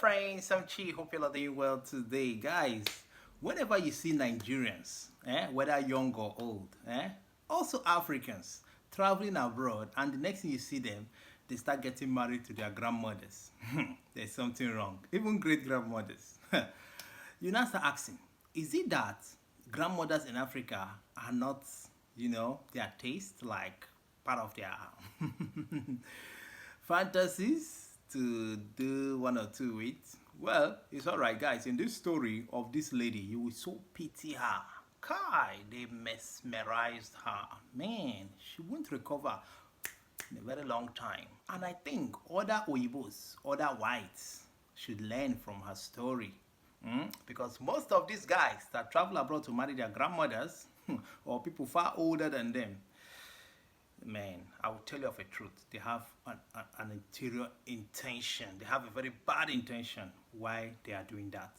friends, I'm Chi. Hope you're doing well today. Guys, whenever you see Nigerians, whether young or old, also Africans, traveling abroad, and the next thing you see them, they start getting married to their grandmothers. There's something wrong. Even great grandmothers. You now start asking, is it that grandmothers in Africa are not, their taste, like part of their fantasies to do one or two with? Well, it's alright, guys. In this story of this lady, you will so pity her. Kai, they mesmerized her. Man, she won't recover in a very long time. And I think other Oyibos, other whites, should learn from her story. Because most of these guys that travel abroad to marry their grandmothers or people far older than them, man, I will tell you of a truth. They have an interior intention. They have a very bad intention why they are doing that.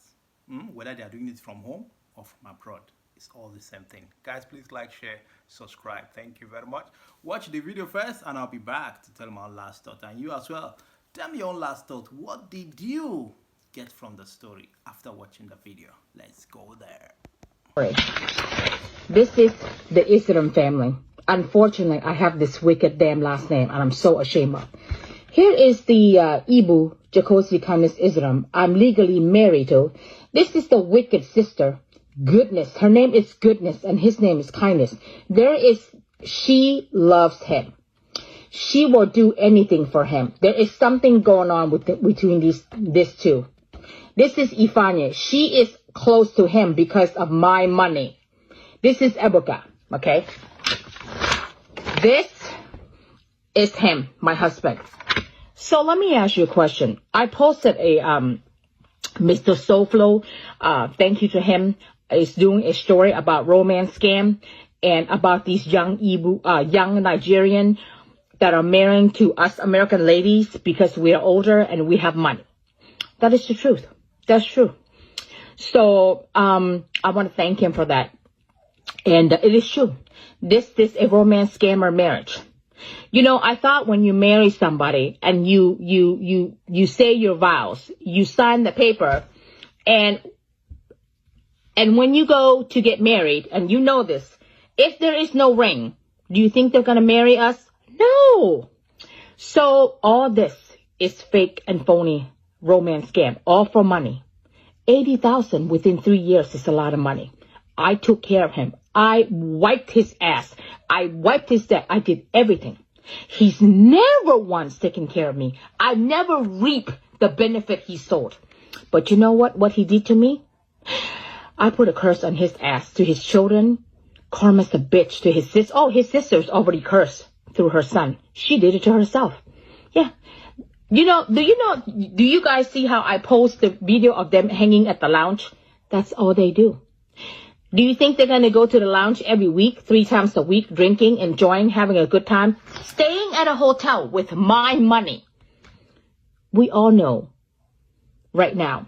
Whether they are doing it from home or from abroad, it's all the same thing. Guys, please like, share, subscribe. Thank you very much. Watch the video first and I'll be back to tell my last thought. And you as well, tell me your own last thought. What did you get from the story after watching the video? Let's go there. This is the Isram family. Unfortunately, I have this wicked damn last name, and I'm so ashamed of. Here is the Ibu Jokosi Kindness Isram I'm legally married to. This is the wicked sister, Goodness. Her name is Goodness, and his name is Kindness. She loves him. She will do anything for him. There is something going on between these two. This is Ifanye. She is close to him because of my money. This is Ebuka, okay? This is him, my husband. So let me ask you a question. I posted a Mr. Soflo, thank you to him, is doing a story about romance scam and about these young Nigerian that are marrying to us American ladies because we are older and we have money. That is the truth. That's true. So I want to thank him for that. And it is true. This is a romance scammer marriage. I thought when you marry somebody and you say your vows, you sign the paper, and when you go to get married, and you know this, if there is no ring, do you think they're going to marry us? No. So all this is fake and phony romance scam, all for money. 80,000 within 3 years is a lot of money. I took care of him. I wiped his ass. I wiped his debt. I did everything. He's never once taken care of me. I never reap the benefit he sowed. But you know what he did to me? I put a curse on his ass, to his children. Karma's a bitch to his sister. Oh, his sister's already cursed through her son. She did it to herself. Yeah. Do you guys see how I post the video of them hanging at the lounge? That's all they do. Do you think they're going to go to the lounge every week, 3 times a week, drinking, enjoying, having a good time, staying at a hotel with my money? We all know right now,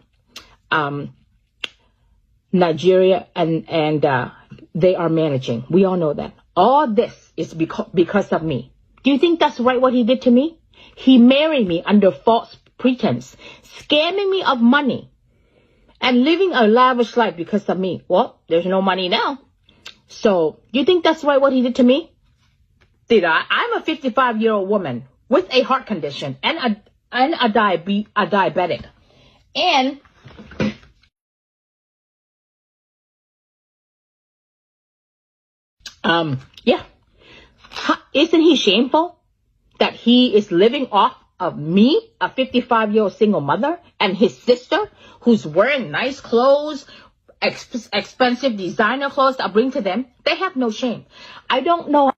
Nigeria and they are managing. We all know that. All this is because of me. Do you think that's right what he did to me? He married me under false pretense, scamming me of money. And living a lavish life because of me. Well, there's no money now. So, do you think that's right what he did to me? I'm a 55-year-old woman with a heart condition and a diabetic. And yeah. Isn't he shameful that he is living off of me, a 55-year-old single mother, and his sister, who's wearing nice clothes, expensive designer clothes I bring to them? They have no shame. I don't know.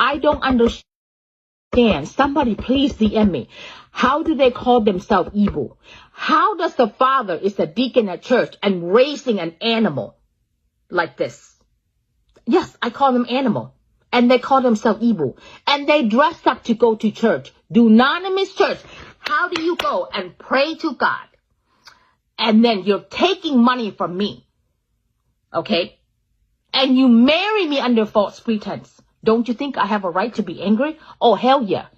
I don't understand. Somebody please DM me. How do they call themselves Ibu? How does the father is a deacon at church and raising an animal like this? Yes, I call them animal. And they call themselves Ibu. And they dress up to go to church. Dunanimous church. How do you go and pray to God? And then you're taking money from me. Okay? And you marry me under false pretense. Don't you think I have a right to be angry? Oh, hell yeah.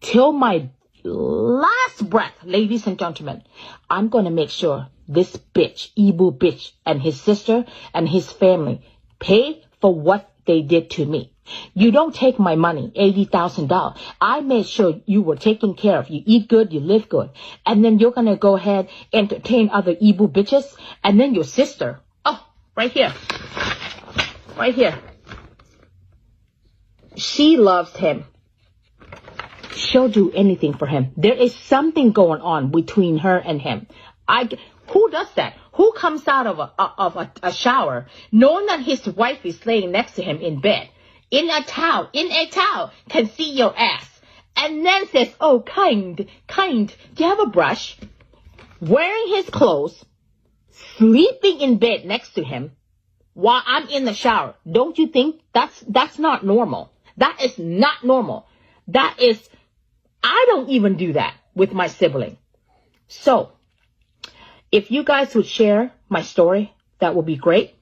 Till my last breath, ladies and gentlemen, I'm going to make sure this bitch, Ibu bitch, and his sister and his family pay for what they did to me. You don't take my money, $80,000. I made sure you were taken care of. You eat good, you live good. And then you're going to go ahead, entertain other Ibu bitches. And then your sister, oh, right here, right here. She loves him. She'll do anything for him. There is something going on between her and him. Who does that? Who comes out of a shower knowing that his wife is laying next to him in bed, in a towel, can see your ass, and then says, oh, kind, do you have a brush? Wearing his clothes, sleeping in bed next to him while I'm in the shower. Don't you think that's not normal? That is not normal. I don't even do that with my sibling. So, if you guys would share my story, that would be great.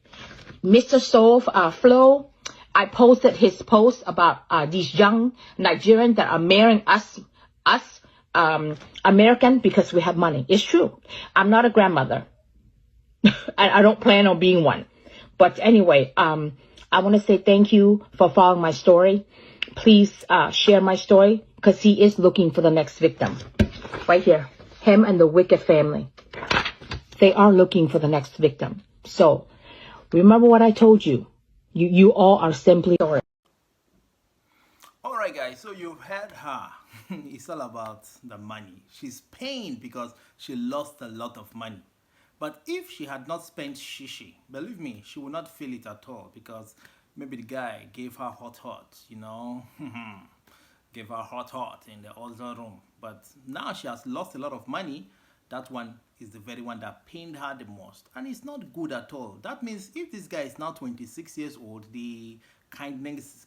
Mr. Soul Flo, I posted his post about these young Nigerians that are marrying us American because we have money. It's true. I'm not a grandmother. I don't plan on being one. But anyway, I want to say thank you for following my story. Please share my story because he is looking for the next victim. Right here. Him and the Wicked family. They are looking for the next victim. So, remember what I told you. You all are simply sorry. Alright guys, so you've heard her. It's all about the money. She's pained because she lost a lot of money. But if she had not spent shishi, believe me, she would not feel it at all because maybe the guy gave her hot, you know. Gave her hot in the other room. But now she has lost a lot of money. That one is the very one that pained her the most. And it's not good at all. That means if this guy is now 26 years old, the kindness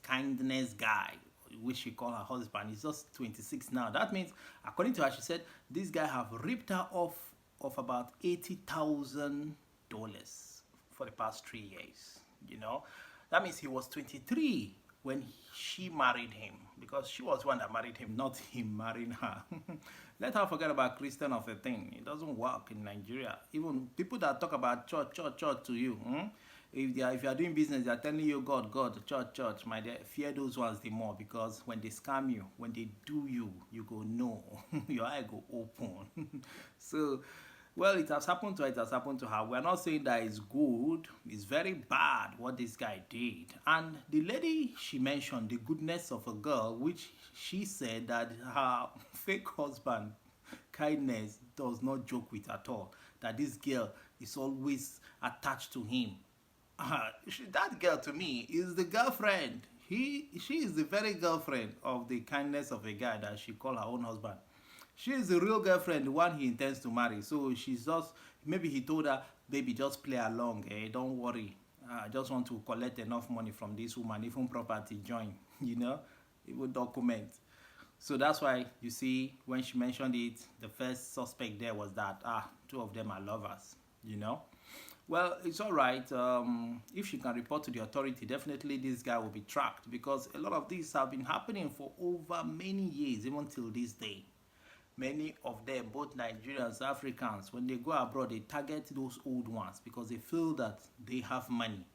guy, which she called her husband, is just 26 now. That means, according to her, she said, this guy have ripped her off of about $80,000 for the past 3 years. You know, that means he was 23 when she married him, because she was one that married him, not him marrying her. Let her forget about Christian of a thing. It doesn't work in Nigeria. Even people that talk about church to you, if you are doing business, they are telling you God, church, my dear, fear those ones the more, because when they scam you, when they do you, you go no, your eye go open. So, well, it has happened to her, it has happened to her. We're not saying that it's good, it's very bad what this guy did. And the lady, she mentioned the goodness of a girl, which she said that her fake husband, kindness, does not joke with at all. That this girl is always attached to him. That girl to me is the girlfriend. She is the very girlfriend of the kindness of a guy that she called her own husband. She is the real girlfriend, the one he intends to marry. So she's just, maybe he told her, baby, just play along, don't worry. I just want to collect enough money from this woman, even property join, you know, even document. So that's why, you see, when she mentioned it, the first suspect there was that, two of them are lovers, you know. Well, it's all right. If she can report to the authority, definitely this guy will be tracked, because a lot of these have been happening for over many years, even till this day. Many of them, both Nigerians, Africans, when they go abroad, they target those old ones because they feel that they have money.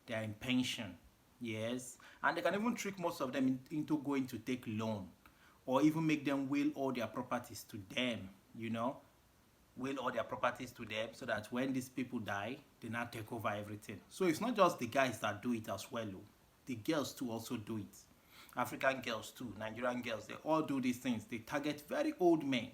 They are in pension. Yes. And they can even trick most of them into going to take loan, or even make them will all their properties to them, you know. Will all their properties to them so that when these people die, they now take over everything. So it's not just the guys that do it as well. The girls too also do it. African girls too, Nigerian girls, they all do these things. They target very old men.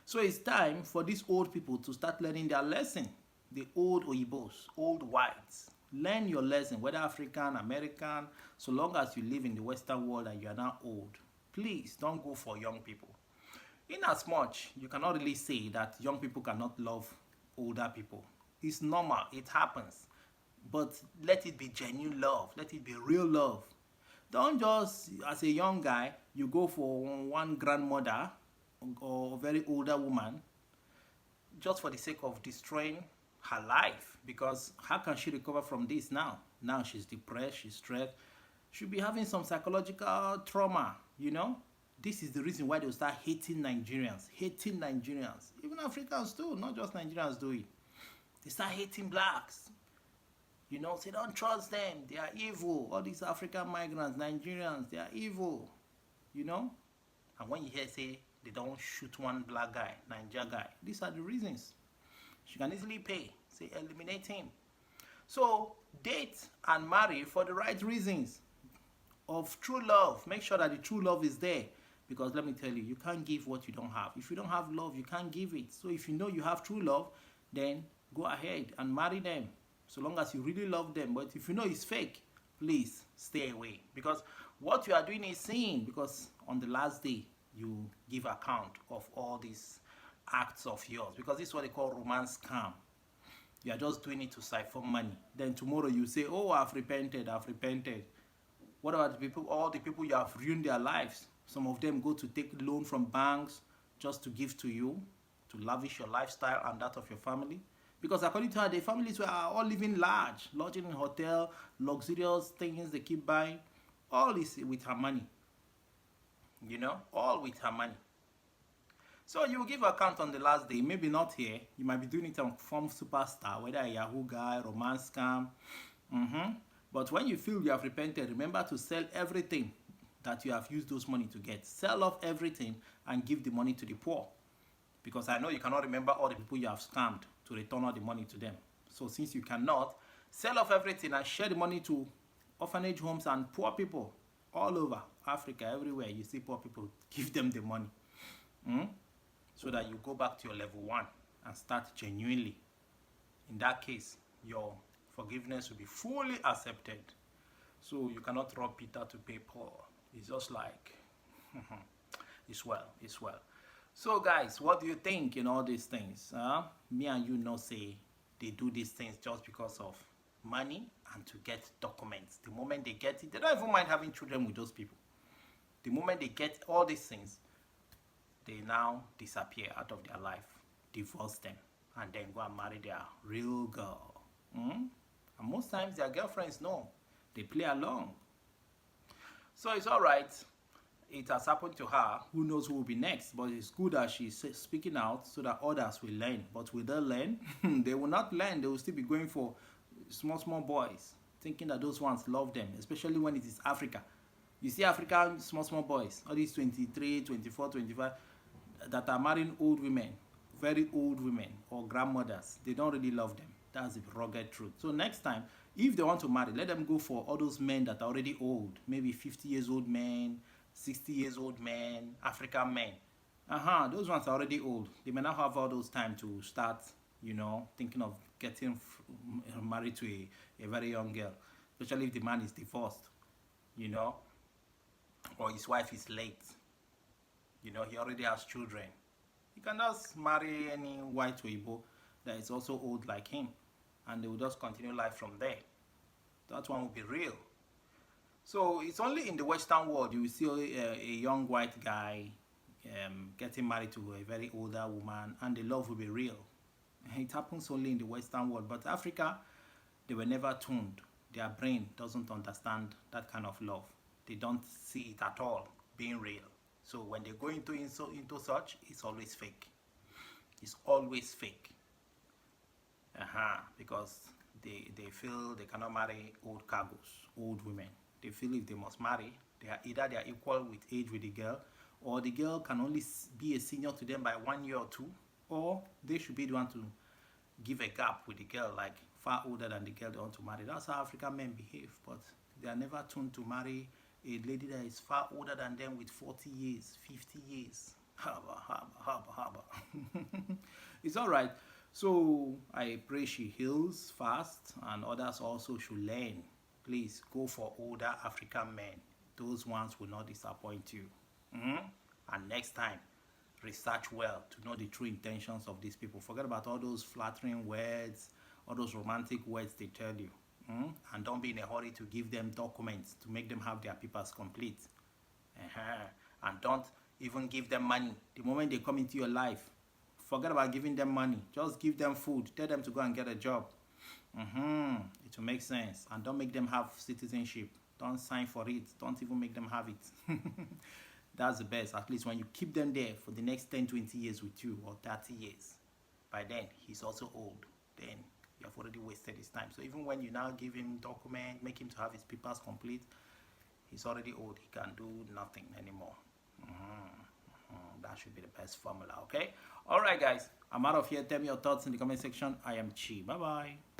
So it's time for these old people to start learning their lesson. The old Oyibos, old whites. Learn your lesson, whether African, American, so long as you live in the Western world and you are now old. Please don't go for young people. In as much, you cannot really say that young people cannot love older people. It's normal, it happens. But let it be genuine love, let it be real love. Don't just, as a young guy, you go for one grandmother or a very older woman just for the sake of destroying her life. Because how can she recover from this now? Now she's depressed, she's stressed. She'll be having some psychological trauma, you know. This is the reason why they'll start hating Nigerians. Hating Nigerians. Even Africans too, not just Nigerians do it. They start hating blacks. You know, say don't trust them. They are evil. All these African migrants, Nigerians, they are evil. You know? And when you hear say they don't shoot one black guy, Niger guy, these are the reasons. You can easily pay. Say eliminate him. So date and marry for the right reasons of true love. Make sure that the true love is there. Because let me tell you, you can't give what you don't have. If you don't have love, you can't give it. So if you know you have true love, then go ahead and marry them. So long as you really love them. But if you know it's fake, please stay away. Because what you are doing is sin. Because on the last day, you give account of all these acts of yours. Because this is what they call romance scam. You are just doing it to siphon money. Then tomorrow you say, oh, I've repented, I've repented. What about the people, all the people you have ruined their lives? Some of them go to take loan from banks just to give to you, to lavish your lifestyle and that of your family. Because according to her, the families were all living large, lodging in hotel, luxurious things they keep buying. All is with her money. You know, all with her money. So you will give account on the last day, maybe not here. You might be doing it on Form Superstar, whether a Yahoo guy, romance scam. But when you feel you have repented, remember to sell everything that you have used those money to get. Sell off everything and give the money to the poor. Because I know you cannot remember all the people you have scammed to return all the money to them. So since you cannot, sell off everything and share the money to orphanage homes and poor people all over Africa, everywhere you see poor people, give them the money. So that you go back to your level 1 and start genuinely. In that case, your forgiveness will be fully accepted. So you cannot rob Peter to pay Paul. It's just like, it's well. So guys, what do you think in all these things? Me and you know say they do these things just because of money and to get documents. The moment they get it, they don't even mind having children with those people. The moment they get all these things, they now disappear out of their life, divorce them, and then go and marry their real girl. And most times their girlfriends know. They play along. So it's all right. It has happened to her. Who knows who will be next? But it's good that she's speaking out so that others will learn. But will they learn? They will not learn. They will still be going for small boys, thinking that those ones love them, especially when it is Africa. You see African small boys, all these 23, 24, 25, that are marrying old women, very old women or grandmothers. They don't really love them. That's the rugged truth. So next time, if they want to marry, let them go for all those men that are already old, maybe 50 years old men, 60 years old men, African men. Those ones are already old. They may not have all those time to start, you know, thinking of getting married to a very young girl, especially if the man is divorced, you know, or his wife is late. You know, he already has children. He can just marry any white Weibo that is also old like him, and they will just continue life from there. That one will be real. So it's only in the Western world you will see a young white guy getting married to a very older woman, and the love will be real. It happens only in the Western world. But Africa, they were never tuned. Their brain doesn't understand that kind of love. They don't see it at all being real. So when they go into such, it's always fake. It's always fake. Because they feel they cannot marry old cargos, old women. They feel if they must marry, they are equal with age with the girl, or the girl can only be a senior to them by 1 year or 2, or they should be the one to give a gap with the girl, like far older than the girl they want to marry. That's how African men behave, but they are never tuned to marry a lady that is far older than them with 40 years, 50 years. Haba. It's all right. So I pray she heals fast, and others also should learn. Please go for older African men. Those ones will not disappoint you. And next time, research well to know the true intentions of these people. Forget about all those flattering words, all those romantic words they tell you. And don't be in a hurry to give them documents to make them have their papers complete. And don't even give them money. The moment they come into your life, forget about giving them money. Just give them food. Tell them to go and get a job. It will make sense. And don't make them have citizenship. Don't sign for it. Don't even make them have it. That's the best. At least when you keep them there for the next 10, 20 years with you, or 30 years, by then he's also old. Then you have already wasted his time. So even when you now give him document, make him to have his papers complete, he's already old. He can do nothing anymore. That should be the best formula. Okay. All right, guys. I'm out of here. Tell me your thoughts in the comment section. I am Chi. Bye bye.